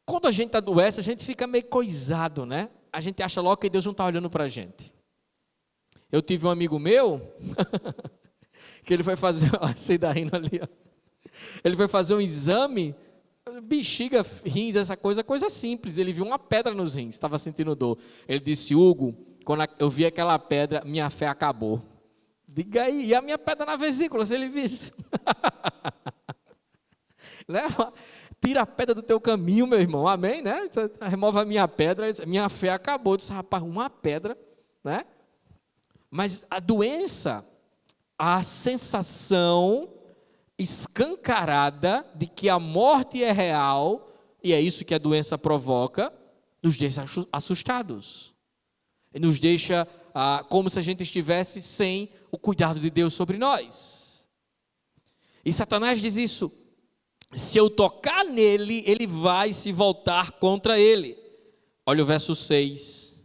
quando a gente adoece, a gente fica meio coisado, né? A gente acha logo que Deus não está olhando para a gente. Eu tive um amigo meu, que ele foi fazer, sei da rindo ali, ó. Ele foi fazer um exame, bexiga, rins, essa coisa simples. Ele viu uma pedra nos rins, estava sentindo dor. Ele disse: Hugo, quando eu vi aquela pedra, minha fé acabou. Diga aí, e a minha pedra na vesícula, se ele visse. Leva, tira a pedra do teu caminho, meu irmão, amém, né? Remove a minha pedra, minha fé acabou. Eu disse: rapaz, uma pedra, né? Mas a doença, a sensação escancarada de que a morte é real, e é isso que a doença provoca, nos deixa assustados. Nos deixa como se a gente estivesse sem o cuidado de Deus sobre nós. E Satanás diz isso: se eu tocar nele, ele vai se voltar contra ele. Olha o verso 6.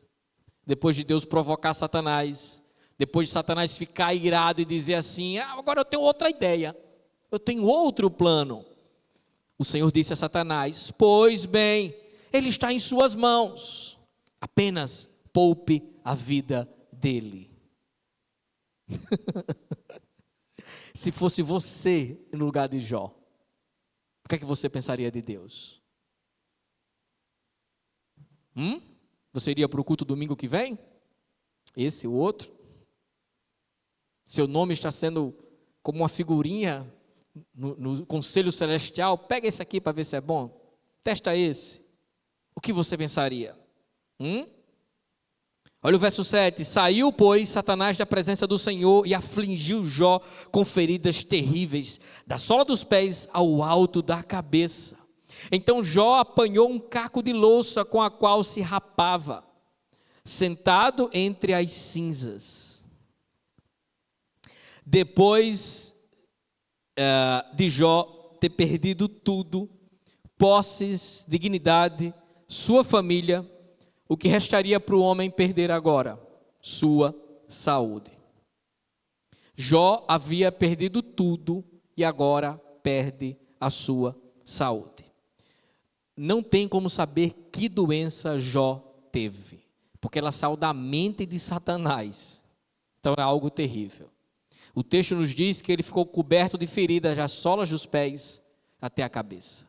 Depois de Deus provocar Satanás, depois de Satanás ficar irado e dizer assim: agora eu tenho outra ideia, eu tenho outro plano. O Senhor disse a Satanás: pois bem, ele está em suas mãos, apenas poupe a vida dele. Se fosse você no lugar de Jó, o que é que você pensaria de Deus? Você iria para o culto domingo que vem? Esse, o outro? Seu nome está sendo como uma figurinha no conselho celestial. Pega esse aqui para ver se é bom. Testa esse. O que você pensaria? Olha o verso 7. Saiu, pois, Satanás da presença do Senhor e afligiu Jó com feridas terríveis, da sola dos pés ao alto da cabeça. Então Jó apanhou um caco de louça com a qual se rapava, sentado entre as cinzas. Depois de Jó ter perdido tudo, posses, dignidade, sua família, o que restaria para o homem perder agora? Sua saúde. Jó havia perdido tudo e agora perde a sua saúde. Não tem como saber que doença Jó teve, porque ela saiu da mente de Satanás. Então é algo terrível. O texto nos diz que ele ficou coberto de feridas das solas dos pés até a cabeça.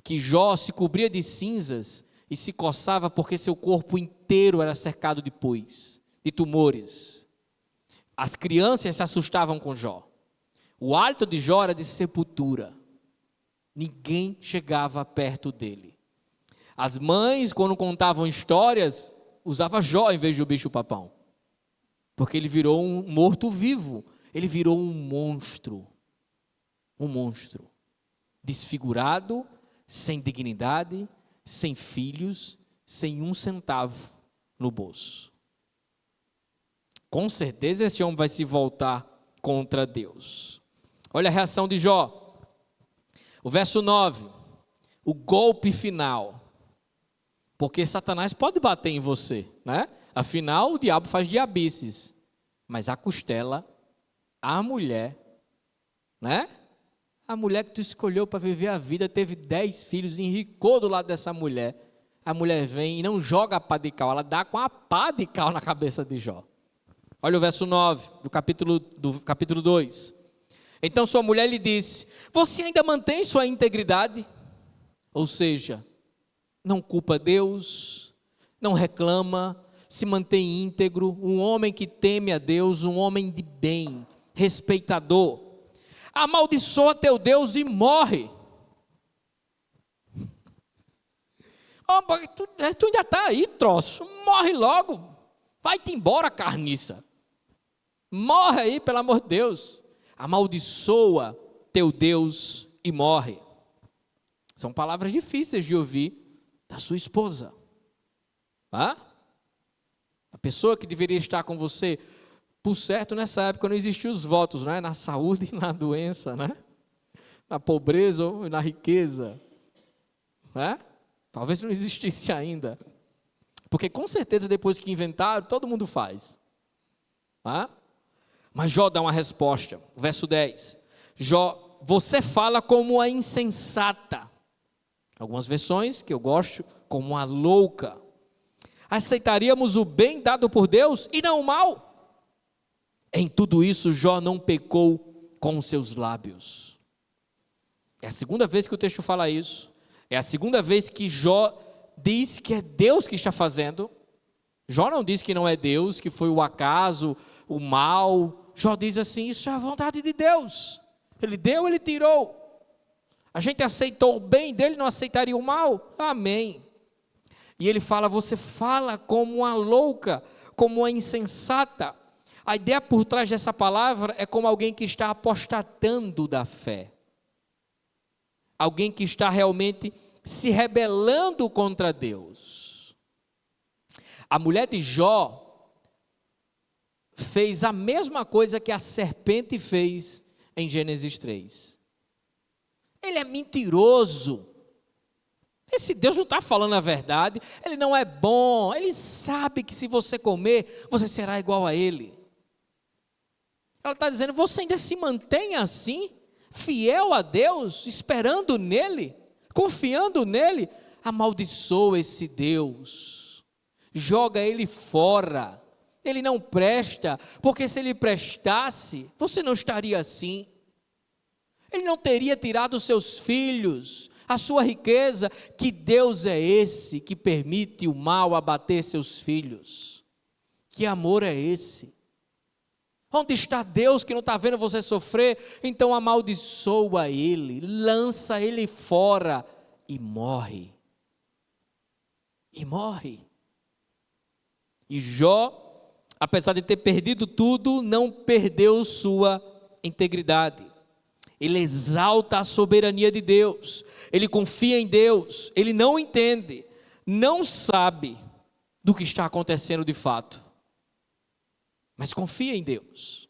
Que Jó se cobria de cinzas e se coçava porque seu corpo inteiro era cercado de pus. de tumores. As crianças se assustavam com Jó. O hálito de Jó era de sepultura. Ninguém chegava perto dele. As mães, quando contavam histórias, usavam Jó em vez de o bicho-papão. Porque ele virou um morto-vivo. Ele virou um monstro. Um monstro. Desfigurado, sem dignidade, sem filhos, sem um centavo no bolso. Com certeza esse homem vai se voltar contra Deus. Olha a reação de Jó. O verso 9, o golpe final. Porque Satanás pode bater em você, né? Afinal, o diabo faz diabices. Mas a costela, a mulher, né? A mulher que tu escolheu para viver a vida, teve 10 filhos, enricou do lado dessa mulher. A mulher vem e não joga a pá de cal, ela dá com a pá de cal na cabeça de Jó. Olha o verso 9 do capítulo 2. Então sua mulher lhe disse: você ainda mantém sua integridade? Ou seja, não culpa Deus, não reclama, se mantém íntegro, um homem que teme a Deus, um homem de bem, respeitador. Amaldiçoa teu Deus e morre. Oh, tu ainda está aí, troço, morre logo, vai-te embora, carniça. Morre aí, pelo amor de Deus. Amaldiçoa teu Deus e morre. São palavras difíceis de ouvir da sua esposa. A pessoa que deveria estar com você, por certo, nessa época não existiam os votos, né? Na saúde e na doença, né? Na pobreza ou na riqueza, né? Talvez não existisse ainda. Porque com certeza depois que inventaram, todo mundo faz. Mas Jó dá uma resposta, verso 10. Jó, você fala como a insensata. Algumas versões que eu gosto, como a louca. Aceitaríamos o bem dado por Deus e não o mal? Em tudo isso, Jó não pecou com os seus lábios. É a segunda vez que o texto fala isso. É a segunda vez que Jó diz que é Deus que está fazendo. Jó não diz que não é Deus, que foi o acaso, o mal. Jó diz assim, isso é a vontade de Deus. Ele deu, ele tirou. A gente aceitou o bem dele, não aceitaria o mal? Amém. E ele fala, você fala como uma louca, como uma insensata. A ideia por trás dessa palavra é como alguém que está apostatando da fé. Alguém que está realmente se rebelando contra Deus. A mulher de Jó fez a mesma coisa que a serpente fez em Gênesis 3. Ele é mentiroso. Esse Deus não está falando a verdade. Ele não é bom. Ele sabe que se você comer, você será igual a ele. Ela está dizendo, você ainda se mantém assim, fiel a Deus, esperando nele, confiando nele. Amaldiçoa esse Deus. Joga ele fora. Ele não presta, porque se ele prestasse, você não estaria assim. Ele não teria tirado os seus filhos, a sua riqueza. Que Deus é esse que permite o mal abater seus filhos? Que amor é esse? Onde está Deus que não está vendo você sofrer? Então amaldiçoa ele, lança ele fora e morre. E morre. E Jó, apesar de ter perdido tudo, não perdeu sua integridade. Ele exalta a soberania de Deus, ele confia em Deus, ele não entende, não sabe do que está acontecendo de fato, mas confia em Deus.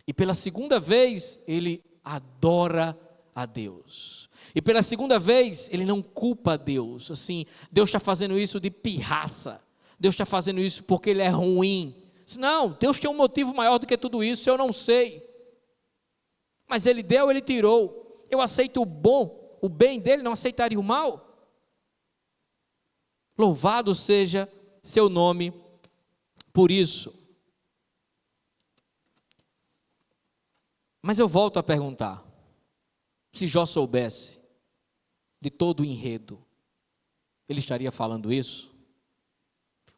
E pela segunda vez, ele adora a Deus. E pela segunda vez, ele não culpa a Deus, assim, Deus está fazendo isso de pirraça. Deus está fazendo isso porque ele é ruim. Não, Deus tem um motivo maior do que tudo isso, eu não sei. Mas ele deu, ele tirou. Eu aceito o bom, o bem dele, não aceitaria o mal? Louvado seja seu nome por isso. Mas eu volto a perguntar, se Jó soubesse de todo o enredo, ele estaria falando isso?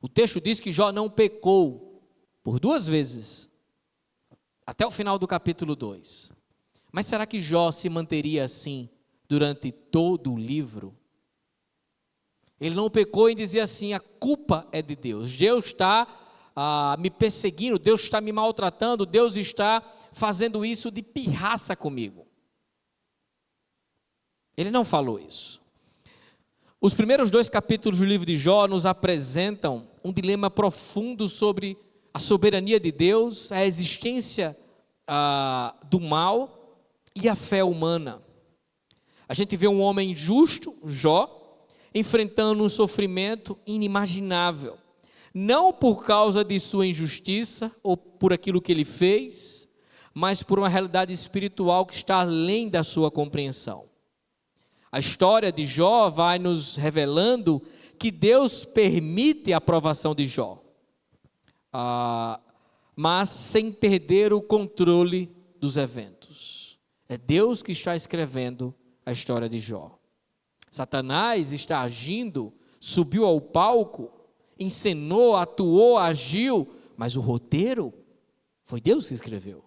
O texto diz que Jó não pecou por 2 vezes, até o final do capítulo 2. Mas será que Jó se manteria assim durante todo o livro? Ele não pecou em dizer assim: a culpa é de Deus. Deus está me perseguindo, Deus está me maltratando, Deus está fazendo isso de pirraça comigo. Ele não falou isso. Os primeiros 2 capítulos do livro de Jó nos apresentam um dilema profundo sobre a soberania de Deus, a existência do mal e a fé humana. A gente vê um homem justo, Jó, enfrentando um sofrimento inimaginável, não por causa de sua injustiça ou por aquilo que ele fez, mas por uma realidade espiritual que está além da sua compreensão. A história de Jó vai nos revelando que Deus permite a provação de Jó, mas sem perder o controle dos eventos. É Deus que está escrevendo a história de Jó. Satanás está agindo, subiu ao palco, encenou, atuou, agiu, mas o roteiro foi Deus que escreveu.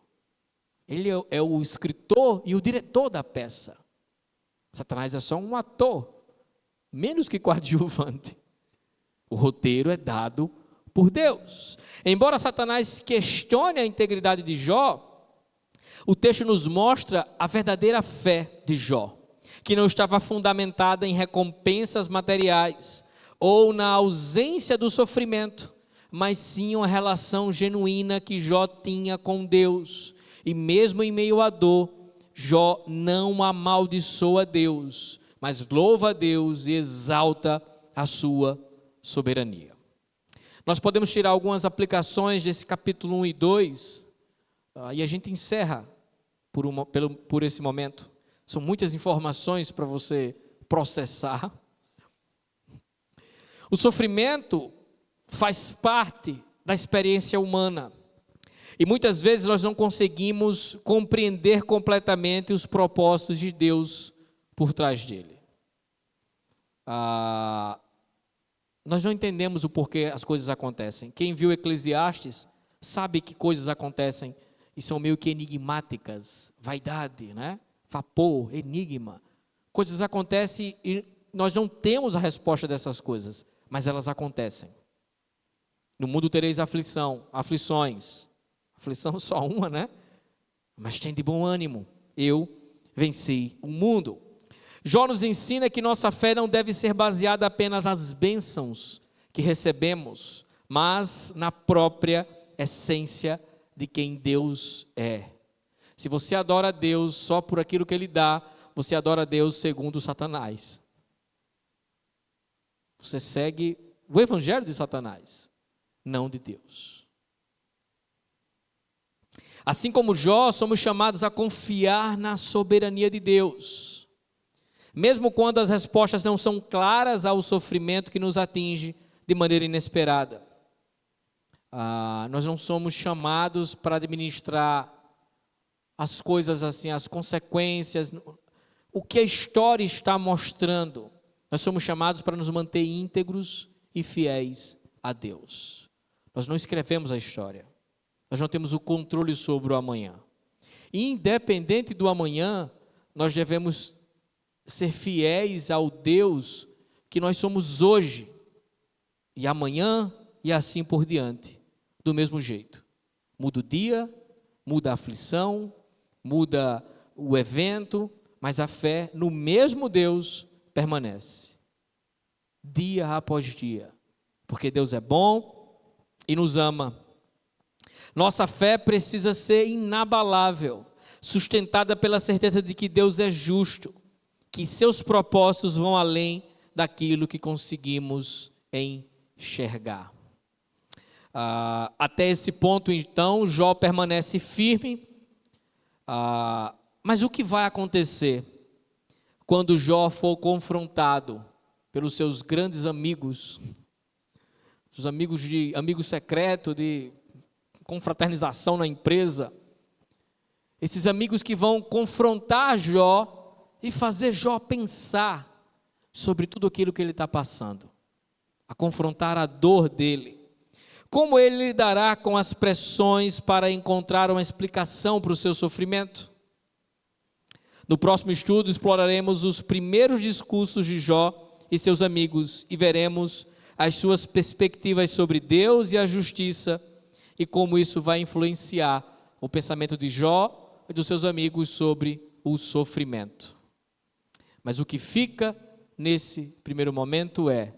Ele é o escritor e o diretor da peça. Satanás é só um ator, menos que coadjuvante. O roteiro é dado por Deus. Embora Satanás questione a integridade de Jó, o texto nos mostra a verdadeira fé de Jó, que não estava fundamentada em recompensas materiais ou na ausência do sofrimento, mas sim uma relação genuína que Jó tinha com Deus. E mesmo em meio à dor, Jó não amaldiçoa Deus, mas louva a Deus e exalta a sua soberania. Nós podemos tirar algumas aplicações desse capítulo 1 e 2, e a gente encerra por esse momento. São muitas informações para você processar. O sofrimento faz parte da experiência humana. E muitas vezes nós não conseguimos compreender completamente os propósitos de Deus por trás dele. Nós não entendemos o porquê as coisas acontecem. Quem viu Eclesiastes sabe que coisas acontecem e são meio que enigmáticas. Vaidade, né? Vapor, enigma. Coisas acontecem e nós não temos a resposta dessas coisas, mas elas acontecem. No mundo tereis aflições. Aflição só uma, né? Mas tem de bom ânimo. Eu venci o mundo. Jó nos ensina que nossa fé não deve ser baseada apenas nas bênçãos que recebemos, mas na própria essência de quem Deus é. Se você adora a Deus só por aquilo que Ele dá, você adora a Deus segundo Satanás. Você segue o evangelho de Satanás, não de Deus. Assim como Jó, somos chamados a confiar na soberania de Deus. Mesmo quando as respostas não são claras ao sofrimento que nos atinge de maneira inesperada. Nós não somos chamados para administrar as coisas assim, as consequências, o que a história está mostrando. Nós somos chamados para nos manter íntegros e fiéis a Deus. Nós não escrevemos a história. Nós não temos o controle sobre o amanhã. Independente do amanhã, nós devemos ser fiéis ao Deus que nós somos hoje, e amanhã, e assim por diante, do mesmo jeito. Muda o dia, muda a aflição, muda o evento, mas a fé no mesmo Deus permanece, dia após dia, porque Deus é bom e nos ama. Nossa fé precisa ser inabalável, sustentada pela certeza de que Deus é justo, que seus propósitos vão além daquilo que conseguimos enxergar. Até esse ponto, então, Jó permanece firme, mas o que vai acontecer quando Jó for confrontado pelos seus grandes amigos, os amigo secreto, de confraternização na empresa, esses amigos que vão confrontar Jó e fazer Jó pensar sobre tudo aquilo que ele está passando, a confrontar a dor dele. Como ele lidará com as pressões para encontrar uma explicação para o seu sofrimento? No próximo estudo, exploraremos os primeiros discursos de Jó e seus amigos e veremos as suas perspectivas sobre Deus e a justiça e como isso vai influenciar o pensamento de Jó e dos seus amigos sobre o sofrimento. Mas o que fica nesse primeiro momento é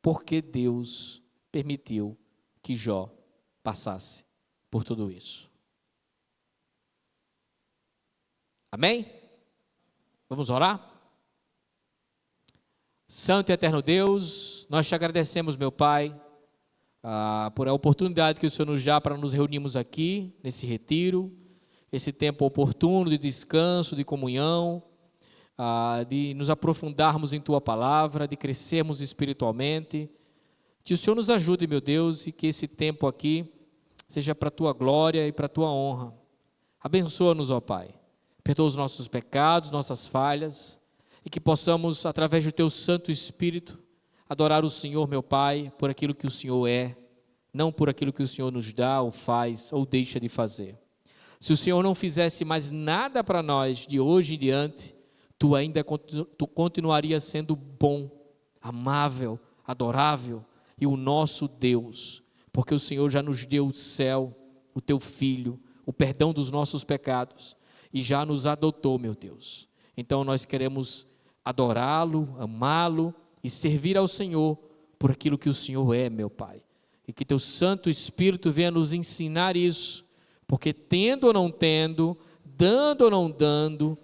por que Deus permitiu que Jó passasse por tudo isso. Amém? Vamos orar? Santo e eterno Deus, nós te agradecemos, meu Pai, por a oportunidade que o Senhor nos dá para nos reunirmos aqui, nesse retiro, esse tempo oportuno de descanso, de comunhão, de nos aprofundarmos em Tua Palavra, de crescermos espiritualmente. Que o Senhor nos ajude, meu Deus, e que esse tempo aqui seja para a Tua glória e para a Tua honra. Abençoa-nos, ó Pai. Perdoa os nossos pecados, nossas falhas, e que possamos, através do Teu Santo Espírito, adorar o Senhor, meu Pai, por aquilo que o Senhor é, não por aquilo que o Senhor nos dá, ou faz, ou deixa de fazer. Se o Senhor não fizesse mais nada para nós de hoje em diante, Tu continuarias sendo bom, amável, adorável, e o nosso Deus, porque o Senhor já nos deu o céu, o Teu Filho, o perdão dos nossos pecados, e já nos adotou, meu Deus. Então nós queremos adorá-lo, amá-lo e servir ao Senhor por aquilo que o Senhor é, meu Pai. E que Teu Santo Espírito venha nos ensinar isso, porque tendo ou não tendo, dando ou não dando,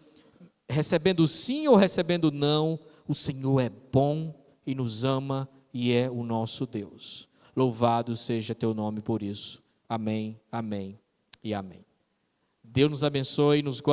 recebendo sim ou recebendo não, o Senhor é bom e nos ama e é o nosso Deus. Louvado seja Teu nome por isso. Amém, amém e amém. Deus nos abençoe e nos guarde.